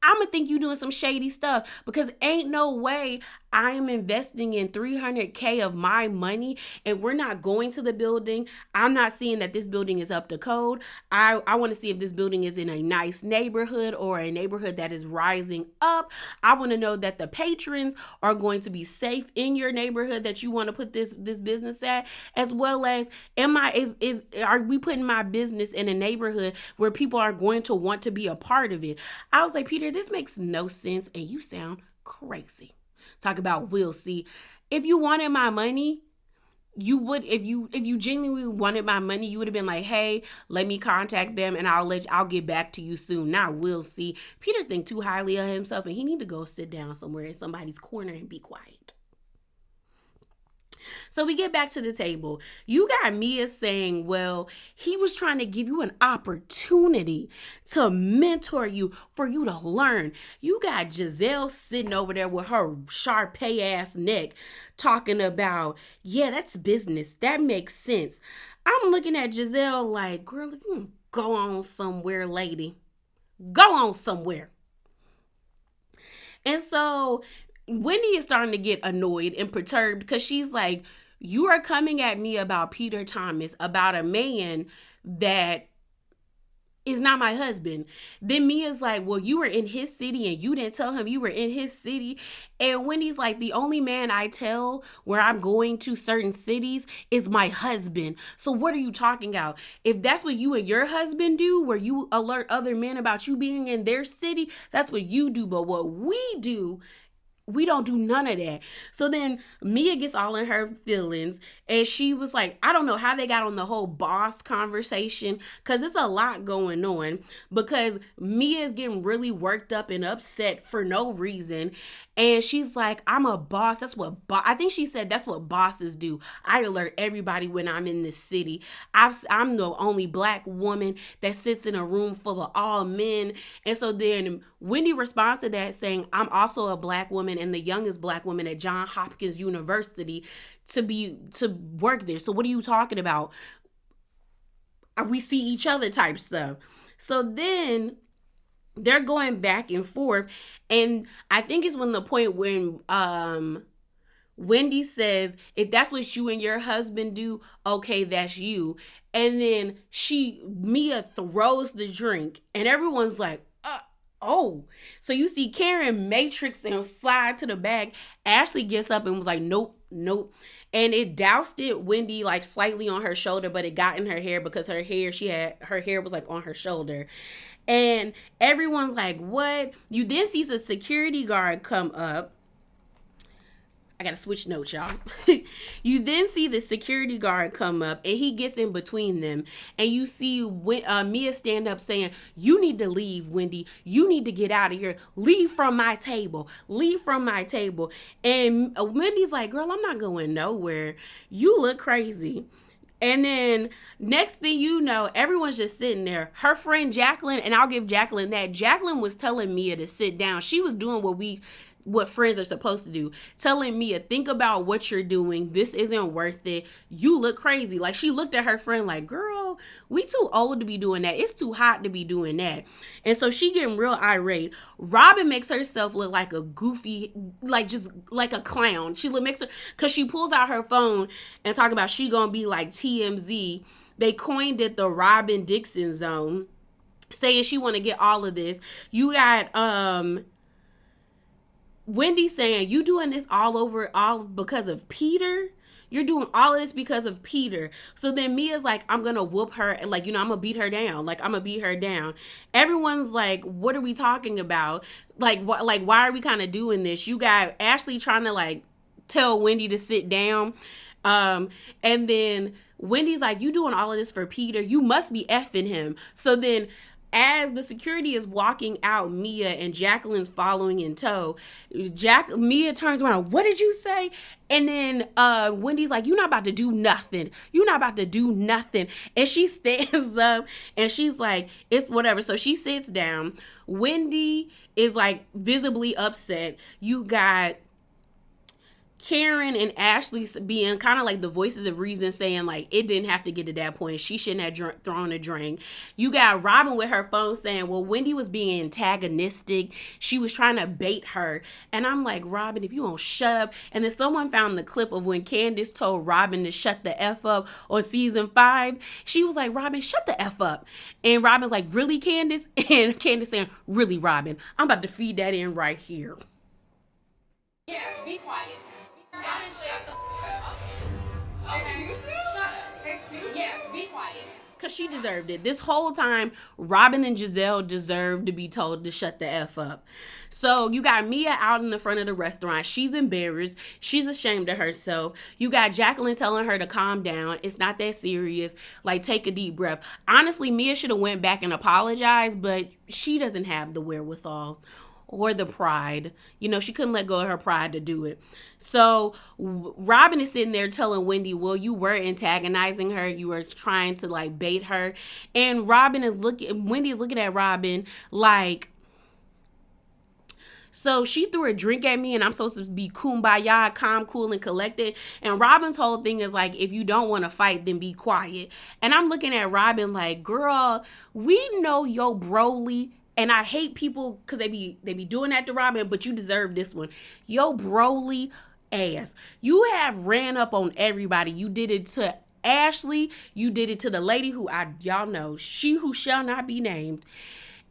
A: I'm going to think you doing some shady stuff, because ain't no way I am investing in $300K of my money and we're not going to the building. I'm not seeing that this building is up to code. I want to see if this building is in a nice neighborhood or a neighborhood that is rising up. I want to know that the patrons are going to be safe in your neighborhood that you want to put this business at, as well as are we putting my business in a neighborhood where people are going to want to be a part of it? I was like, Peter, this makes no sense and you sound crazy. Talk about we'll see. If you wanted my money, you would, if you genuinely wanted my money, you would have been like, hey, let me contact them and I'll get back to you soon. Now we'll see. Peter think too highly of himself and he need to go sit down somewhere in somebody's corner and be quiet. So we get back to the table. You got Mia saying, well, he was trying to give you an opportunity to mentor you, for you to learn. You got Giselle sitting over there with her Sharpay ass neck talking about, yeah, that's business. That makes sense. I'm looking at Giselle like, girl, if you go on somewhere, lady, go on somewhere. And so Wendy is starting to get annoyed and perturbed because she's like, you are coming at me about Peter Thomas, about a man that is not my husband. Then Mia's like, well, you were in his city and you didn't tell him you were in his city. And Wendy's like, the only man I tell where I'm going to certain cities is my husband. So what are you talking about? If that's what you and your husband do, where you alert other men about you being in their city, that's what you do. But what we do, we don't do none of that. So then Mia gets all in her feelings, and she was like, I don't know how they got on the whole boss conversation, because it's a lot going on, because Mia is getting really worked up and upset for no reason. And she's like, I'm a boss. That's what I think she said that's what bosses do. I alert everybody when I'm in the city. I'm the only black woman that sits in a room full of all men. And so then Wendy responds to that saying, I'm also a black woman and the youngest black woman at Johns Hopkins University to work there. So what are you talking about? We see each other type stuff. So then they're going back and forth, and I think it's when the point when Wendy says, if that's what you and your husband do, okay, that's you. And then Mia throws the drink, and everyone's like, oh. So you see Karen matrix and slide to the back. Ashley gets up and was like, nope. And it doused it Wendy like slightly on her shoulder, but it got in her hair because her hair was like on her shoulder. And everyone's like, what? You then see the security guard come up. I gotta switch notes, y'all. You then see the security guard come up, and he gets in between them. And you see Mia stand up saying, you need to leave, Wendy. You need to get out of here. Leave from my table. Leave from my table. And Wendy's like, girl, I'm not going nowhere. You look crazy. And then next thing you know, everyone's just sitting there. Her friend Jacqueline, and I'll give Jacqueline that. Jacqueline was telling Mia to sit down. She was doing what friends are supposed to do. Telling Mia, think about what you're doing. This isn't worth it. You look crazy. Like, she looked at her friend like, girl, we too old to be doing that. It's too hot to be doing that. And so she getting real irate. Robin makes herself look like a goofy, like just like a clown. Makes her, because she pulls out her phone and talk about she gonna be like TMZ. They coined it the Robin Dixon zone, saying she want to get all of this. You got Wendy saying, you doing this all because of Peter? You're doing all of this because of Peter. So then Mia's like, I'm going to whoop her. Like, I'm going to beat her down. Like, I'm going to beat her down. Everyone's like, what are we talking about? Like, why are we kind of doing this? You got Ashley trying to like tell Wendy to sit down. And then Wendy's like, you doing all of this for Peter? You must be effing him. So then as the security is walking out, Mia and Jacqueline's following in tow. Mia turns around, what did you say? And then Wendy's like, you're not about to do nothing. You're not about to do nothing. And she stands up and she's like, it's whatever. So she sits down. Wendy is like visibly upset. You got Karen and Ashley being kind of like the voices of reason, saying like it didn't have to get to that point. She shouldn't have thrown a drink. You got Robin with her phone saying, well, Wendy was being antagonistic. She was trying to bait her. And I'm like, Robin, if you don't shut up. And then someone found the clip of when Candace told Robin to shut the F up on season 5. She was like, Robin, shut the F up. And Robin's like, really, Candace? And Candace saying, really, Robin? I'm about to feed that in right here.
B: Yes, be quiet. Okay. Shut up. Yes, be quiet.
A: Because she deserved it. This whole time, Robin and Giselle deserved to be told to shut the F up. So you got Mia out in the front of the restaurant. She's embarrassed. She's ashamed of herself. You got Jacqueline telling her to calm down. It's not that serious. Like, take a deep breath. Honestly, Mia should have went back and apologized, but she doesn't have the wherewithal. or the pride. You know, she couldn't let go of her pride to do it. So Robin is sitting there telling Wendy, well, you were antagonizing her. You were trying to like bait her. And Wendy is looking at Robin like, so she threw a drink at me and I'm supposed to be kumbaya, calm, cool, and collected. And Robin's whole thing is like, if you don't want to fight, then be quiet. And I'm looking at Robin like, girl, we know yo Broly. And I hate people because they be doing that to Robin, but you deserve this one. Yo Broly ass. You have ran up on everybody. You did it to Ashley. You did it to the lady who y'all know, she who shall not be named.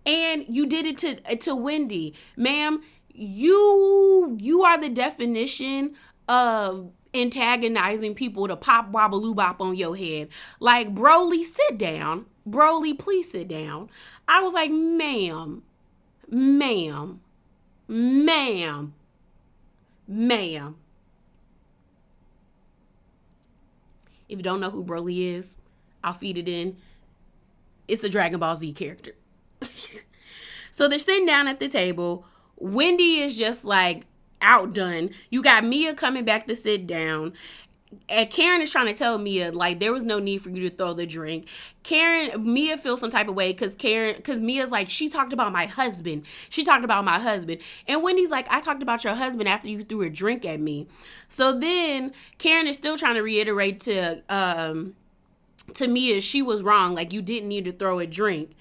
A: And you did it to Wendy. Ma'am, you are the definition of antagonizing people to pop wobble bop on your head. Like, Broly, sit down. Broly, please sit down. I was like, ma'am. If you don't know who Broly is, I'll feed it in. It's a Dragon Ball Z character. So they're sitting down at the table. Wendy is just like outdone. You got Mia coming back to sit down. And Karen is trying to tell Mia, like, there was no need for you to throw the drink. Mia feels some type of way because Mia's like, she talked about my husband. And Wendy's like, I talked about your husband after you threw a drink at me. So then Karen is still trying to reiterate to Mia, she was wrong. Like, you didn't need to throw a drink.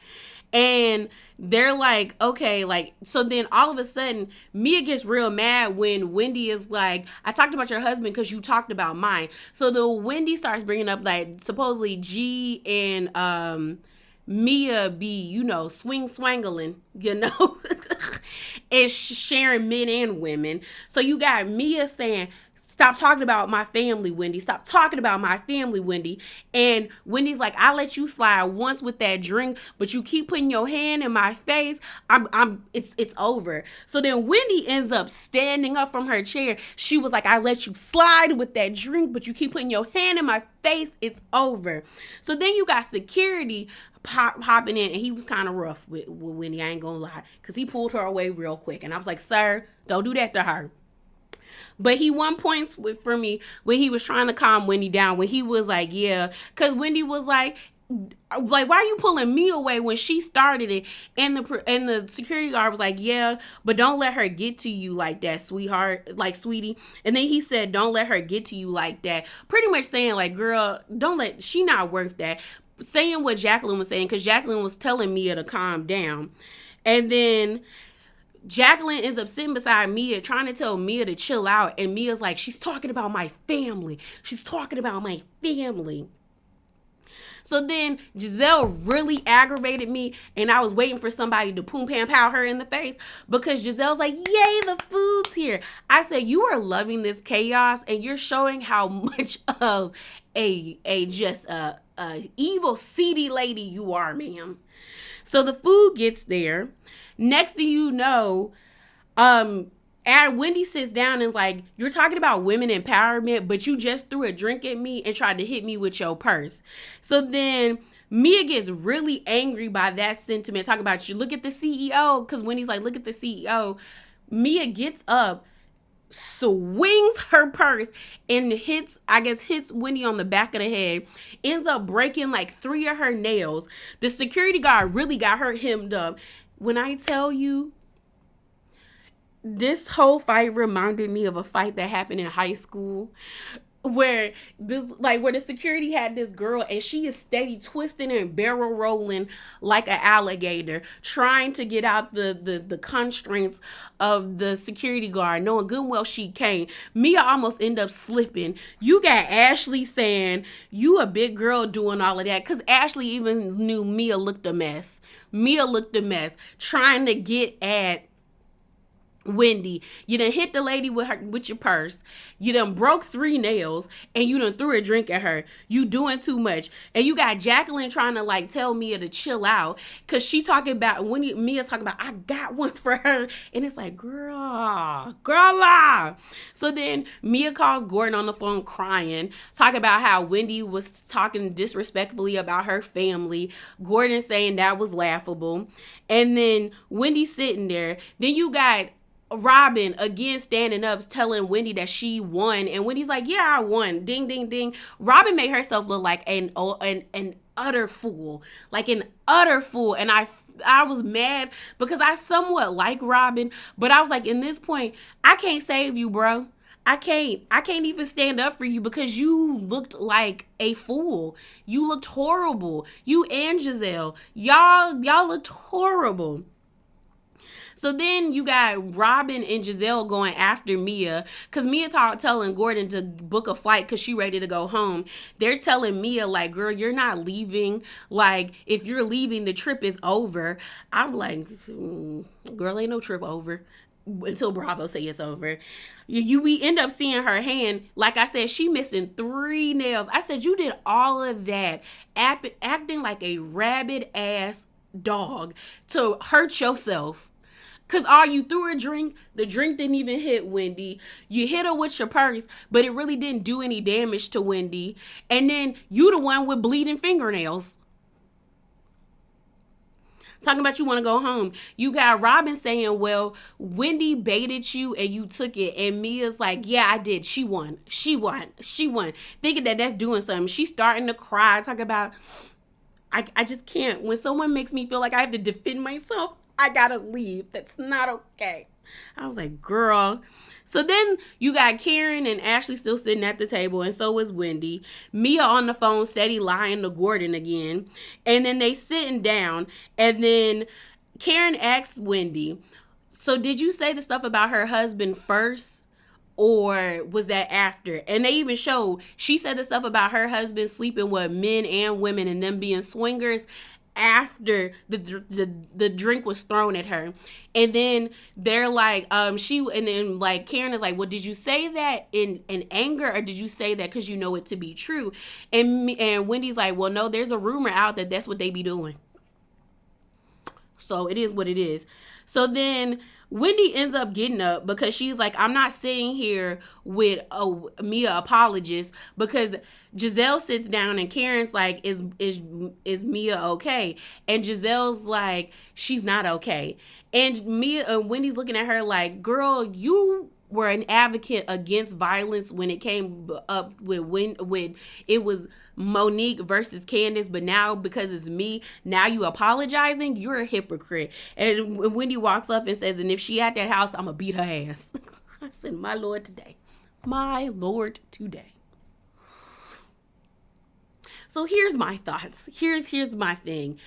A: And they're like, okay, like, so then all of a sudden, Mia gets real mad when Wendy is like, I talked about your husband because you talked about mine. So the Wendy starts bringing up, like, supposedly G and Mia be, you know, swangling, you know, and sharing men and women. So you got Mia saying, stop talking about my family, Wendy. Stop talking about my family, Wendy. And Wendy's like, I let you slide once with that drink, but you keep putting your hand in my face. It's over. So then Wendy ends up standing up from her chair. She was like, I let you slide with that drink, but you keep putting your hand in my face. It's over. So then you got security hopping in, and he was kind of rough with Wendy. I ain't gonna lie, because he pulled her away real quick. And I was like, sir, don't do that to her. But he won points for me when he was trying to calm Wendy down. When he was like, yeah. Because Wendy was like, why are you pulling me away when she started it? And the security guard was like, yeah, but don't let her get to you like that, sweetheart. Like, sweetie. And then he said, don't let her get to you like that. Pretty much saying, like, girl, she not worth that. Saying what Jacqueline was saying, because Jacqueline was telling Mia to calm down. And then Jacqueline ends up sitting beside Mia trying to tell Mia to chill out. And Mia's like, she's talking about my family. So then Giselle really aggravated me, and I was waiting for somebody to poom pam pow her in the face, because Giselle's like, yay, the food's here. I said, you are loving this chaos, and you're showing how much of a evil, seedy lady you are, ma'am. So the food gets there. Next thing you know, Wendy sits down and like, you're talking about women empowerment, but you just threw a drink at me and tried to hit me with your purse. So then Mia gets really angry by that sentiment. Talking about, you look at the CEO, because Wendy's like, look at the CEO. Mia gets up, swings her purse, and hits Wendy on the back of the head, ends up breaking like 3 of her nails. The security guard really got her hemmed up. When I tell you, this whole fight reminded me of a fight that happened in high school, where the security had this girl, and she is steady twisting and barrel rolling like an alligator, trying to get out the constraints of the security guard, knowing good and well she can't. Mia almost ended up slipping. You got Ashley saying, you a big girl doing all of that, because Ashley even knew Mia looked a mess, trying to get at Wendy, you done hit the lady with your purse. You done broke 3 nails, and you done threw a drink at her. You doing too much. And you got Jacqueline trying to like tell Mia to chill out, cause she talking about Mia's talking about I got one for her, and it's like girl. So then Mia calls Gordon on the phone crying, talking about how Wendy was talking disrespectfully about her family. Gordon saying that was laughable, and then Wendy sitting there. Then you got Robin again standing up telling Wendy that she won, and Wendy's like, yeah, I won, ding ding ding. Robin made herself look like an utter fool, and I was mad because I somewhat like Robin, but I was like, in this point I can't save you, bro. I can't even stand up for you because you looked like a fool. You looked horrible. You and Giselle, y'all looked horrible. So then you got Robin and Giselle going after Mia, because Mia telling Gordon to book a flight because she ready to go home. They're telling Mia like, girl, you're not leaving. Like, if you're leaving, the trip is over. I'm like, girl, ain't no trip over until Bravo say it's over. We end up seeing her hand. Like I said, she missing 3 nails. I said, you did all of that acting like a rabid ass dog to hurt yourself. Cause all you threw a drink, the drink didn't even hit Wendy. You hit her with your purse, but it really didn't do any damage to Wendy. And then you the one with bleeding fingernails. Talking about you want to go home. You got Robin saying, well, Wendy baited you and you took it. And Mia's like, yeah, I did. She won. Thinking that that's doing something. She's starting to cry. Talking about, I just can't. When someone makes me feel like I have to defend myself, I gotta leave. That's not okay. I was like, girl. So then you got Karen and Ashley still sitting at the table, and so is Wendy. Mia on the phone, steady lying to Gordon again. And then they sitting down, and then Karen asks Wendy, so did you say the stuff about her husband first? Or was that after? And they even showed, she said the stuff about her husband sleeping with men and women and them being swingers after the drink was thrown at her. And then they're like, and then like Karen is like, well, did you say that in anger, or did you say that because you know it to be true? And Wendy's like, well, no, there's a rumor out that that's what they be doing. So it is what it is. So then Wendy ends up getting up because she's like, I'm not sitting here with a Mia apologist, because Giselle sits down and Karen's like, is Mia okay? And Giselle's like, she's not okay. And Wendy's looking at her like, girl, you were an advocate against violence when it came up when it was Monique versus Candace, but now because it's me, now you apologizing? You're a hypocrite. And Wendy walks up and says, and if she at that house, I'm gonna beat her ass. I said, my Lord today. So here's my thoughts. Here's my thing.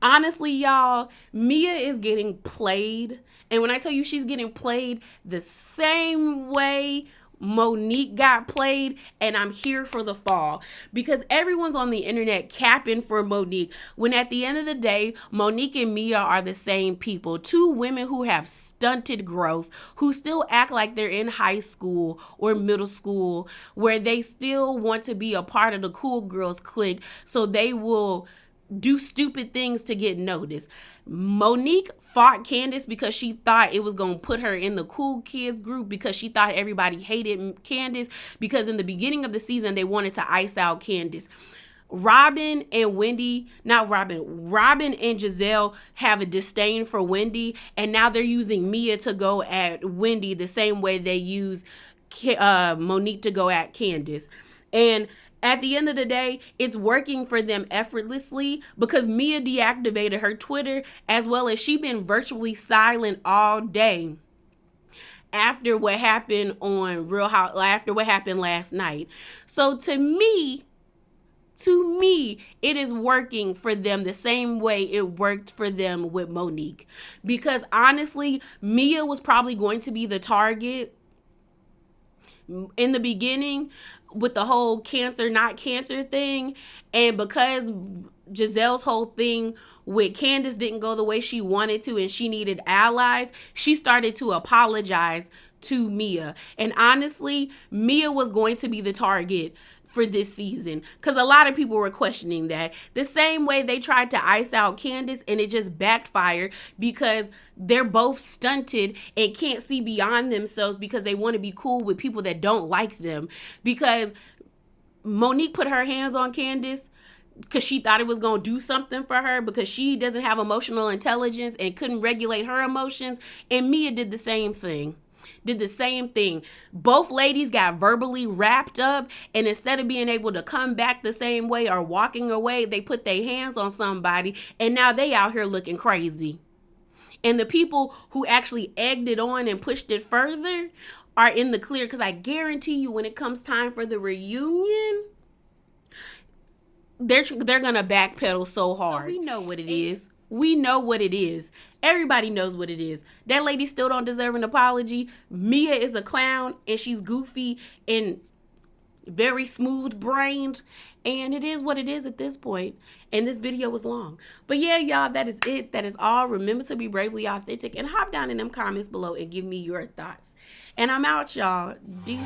A: Honestly, y'all, Mia is getting played. And when I tell you she's getting played the same way Monique got played, and I'm here for the fall, because everyone's on the internet capping for Monique, when at the end of the day, Monique and Mia are the same people. 2 women who have stunted growth, who still act like they're in high school or middle school, where they still want to be a part of the cool girls clique, so they will do stupid things to get noticed. Monique fought Candace because she thought it was going to put her in the cool kids group, because she thought everybody hated Candace, because in the beginning of the season they wanted to ice out Candace. Robin and Giselle have a disdain for Wendy, and now they're using Mia to go at Wendy the same way they use Monique to go at Candace. And at the end of the day, it's working for them effortlessly, because Mia deactivated her Twitter, as well as she been virtually silent all day after what happened on after what happened last night. So to me, it is working for them the same way it worked for them with Monique. Because honestly, Mia was probably going to be the target in the beginning with the whole cancer, not cancer thing. And because Giselle's whole thing with Candace didn't go the way she wanted to and she needed allies, she started to apologize to Mia. And honestly, Mia was going to be the target for this season because a lot of people were questioning that. The same way they tried to ice out Candace and it just backfired because they're both stunted and can't see beyond themselves because they want to be cool with people that don't like them. Because Monique put her hands on Candace because she thought it was going to do something for her because she doesn't have emotional intelligence and couldn't regulate her emotions. And Mia did the same thing. Both ladies got verbally wrapped up, and instead of being able to come back the same way or walking away, they put their hands on somebody, and now they out here looking crazy. And the people who actually egged it on and pushed it further are in the clear, because I guarantee you when it comes time for the reunion, they're gonna backpedal so hard. So we know what it is. We know what it is. Everybody knows what it is. That lady still don't deserve an apology. Mia is a clown and she's goofy and very smooth brained. And it is what it is at this point. And this video was long. But yeah, y'all, that is it. That is all. Remember to be bravely authentic and hop down in them comments below and give me your thoughts. And I'm out, y'all. Deuces.